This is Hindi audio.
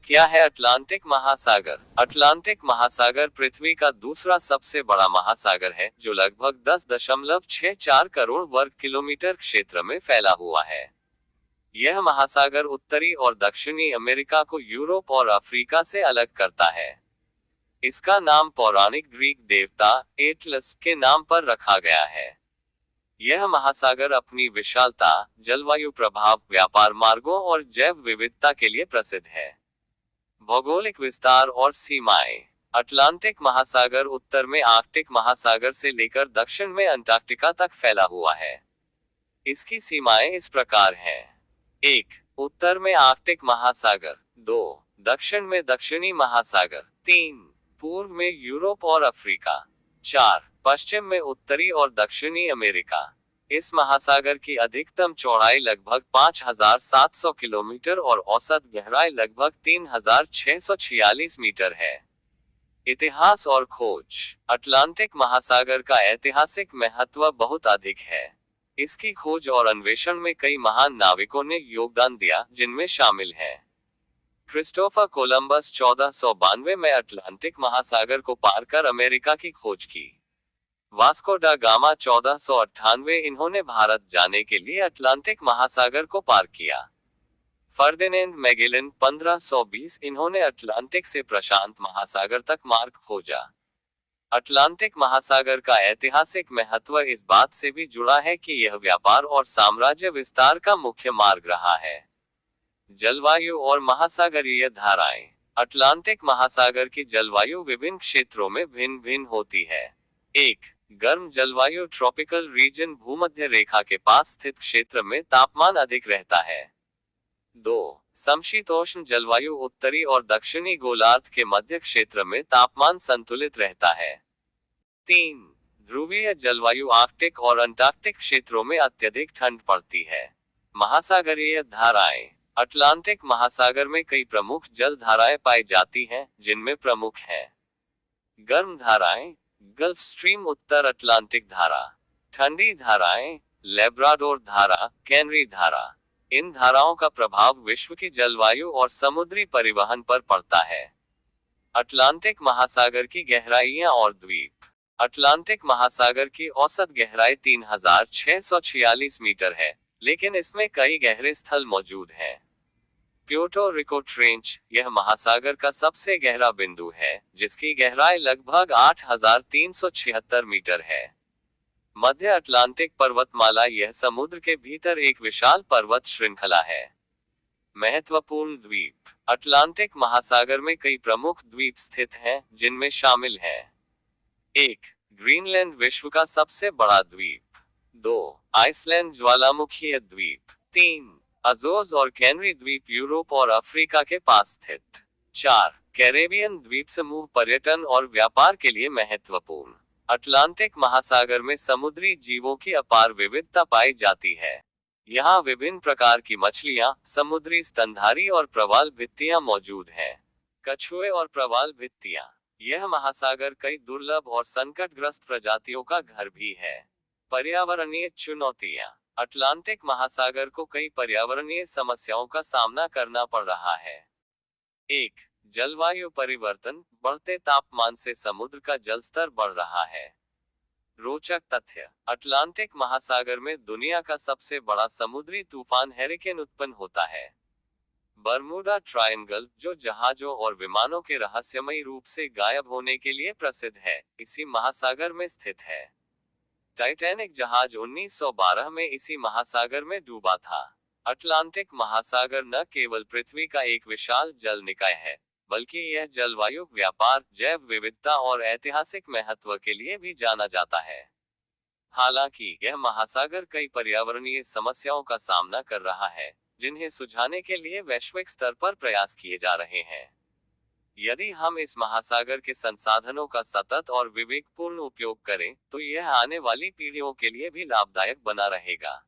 क्या है अटलांटिक महासागर? अटलांटिक महासागर पृथ्वी का दूसरा सबसे बड़ा महासागर है, जो लगभग 10.64 करोड़ वर्ग किलोमीटर क्षेत्र में फैला हुआ है। यह महासागर उत्तरी और दक्षिणी अमेरिका को यूरोप और अफ्रीका से अलग करता है। इसका नाम पौराणिक ग्रीक देवता एटलस के नाम पर रखा गया है। यह महासागर अपनी विशालता, जलवायु प्रभाव, व्यापार मार्गों और जैव विविधता के लिए प्रसिद्ध है। भौगोलिक विस्तार और सीमाएं। अटलांटिक महासागर उत्तर में आर्कटिक महासागर से लेकर दक्षिण में अंटार्कटिका तक फैला हुआ है। इसकी सीमाएं इस प्रकार हैं। 1. उत्तर में आर्कटिक महासागर। 2. दक्षिण में दक्षिणी महासागर। 3. पूर्व में यूरोप और अफ्रीका। 4. पश्चिम में उत्तरी और दक्षिणी अमेरिका। इस महासागर की अधिकतम चौड़ाई लगभग 5,700 किलोमीटर और औसत गहराई लगभग 3,646 मीटर है। इतिहास और खोज। अटलांटिक महासागर का ऐतिहासिक महत्व बहुत अधिक है। इसकी खोज और अन्वेषण में कई महान नाविकों ने योगदान दिया, जिनमें शामिल हैं क्रिस्टोफर कोलंबस 1492 में अटलांटिक महासागर को पार कर अमेरिका की खोज की। वास्को डा गामा 1498 इन्होंने भारत जाने के लिए अटलांटिक महासागर को पार किया। फर्डिनेंड मैगेलन 1520 इन्होंने अटलांटिक से प्रशांत महासागर तक मार्ग खोजा। अटलांटिक महासागर का ऐतिहासिक महत्व इस बात से भी जुड़ा है कि यह व्यापार और साम्राज्य विस्तार का मुख्य मार्ग रहा है। जलवायु और महासागरीय धाराएं। अटलांटिक महासागर की जलवायु विभिन्न क्षेत्रों में भिन्न भिन्न होती है। 1. गर्म जलवायु ट्रॉपिकल रीजन भूमध्य रेखा के पास स्थित क्षेत्र में तापमान अधिक रहता है। 2. समशीतोष्ण जलवायु उत्तरी और दक्षिणी गोलार्ध के मध्य क्षेत्र में तापमान संतुलित रहता है। 3. ध्रुवीय जलवायु आर्कटिक और अंटार्कटिक क्षेत्रों में अत्यधिक ठंड पड़ती है। महासागरीय धाराएं। अटलांटिक महासागर में कई प्रमुख जल धाराएं पाई जाती हैं, जिनमें प्रमुख हैं गर्म धाराएं, गल्फ स्ट्रीम उत्तर अटलांटिक धारा। ठंडी धाराएं, लेब्राडोर धारा, कैनरी धारा। इन धाराओं का प्रभाव विश्व की जलवायु और समुद्री परिवहन पर पड़ता है। अटलांटिक महासागर की गहराइयां और द्वीप। अटलांटिक महासागर की औसत गहराई 3,646 मीटर है, लेकिन इसमें कई गहरे स्थल मौजूद हैं। प्यूर्टो रिको ट्रेंच, यह महासागर का सबसे गहरा बिंदु है, जिसकी गहराई लगभग 8,376 मीटर है। मध्य अटलांटिक पर्वतमाला, यह समुद्र के भीतर एक विशाल पर्वत श्रृंखला है। महत्वपूर्ण द्वीप। अटलांटिक महासागर में कई प्रमुख द्वीप स्थित हैं, जिनमें शामिल हैं 1. ग्रीनलैंड विश्व का सबसे बड़ा द्वीप। 2. आइसलैंड ज्वालामुखीय द्वीप। 3. अजोज और कैनरी द्वीप यूरोप और अफ्रीका के पास स्थित। 4. कैरेबियन द्वीप समूह पर्यटन और व्यापार के लिए महत्वपूर्ण। अटलांटिक महासागर में समुद्री जीवों की अपार विविधता पाई जाती है। यहाँ विभिन्न प्रकार की मछलियाँ, समुद्री स्तनधारी और प्रवाल भित्तियाँ मौजूद हैं। कछुए और प्रवाल भित्तियाँ। यह महासागर कई दुर्लभ और संकटग्रस्त प्रजातियों का घर भी है। पर्यावरणीय चुनौतियाँ। अटलांटिक महासागर को कई पर्यावरणीय समस्याओं का सामना करना पड़ रहा है। 1. जलवायु परिवर्तन, बढ़ते तापमान से समुद्र का जलस्तर बढ़ रहा है। रोचक तथ्य। अटलांटिक महासागर में दुनिया का सबसे बड़ा समुद्री तूफान हैरिकेन उत्पन्न होता है। बरमूडा ट्रायंगल, जो जहाजों और विमानों के रहस्यमयी रूप से गायब होने के लिए प्रसिद्ध है, इसी महासागर में स्थित है। टाइटैनिक जहाज 1912 में इसी महासागर में डूबा था। अटलांटिक महासागर न केवल पृथ्वी का एक विशाल जल निकाय है, बल्कि यह जलवायु, व्यापार, जैव विविधता और ऐतिहासिक महत्व के लिए भी जाना जाता है। हालांकि यह महासागर कई पर्यावरणीय समस्याओं का सामना कर रहा है, जिन्हें सुलझाने के लिए वैश्विक स्तर पर प्रयास किए जा रहे हैं। यदि हम इस महासागर के संसाधनों का सतत और विवेकपूर्ण उपयोग करें, तो यह आने वाली पीढ़ियों के लिए भी लाभदायक बना रहेगा।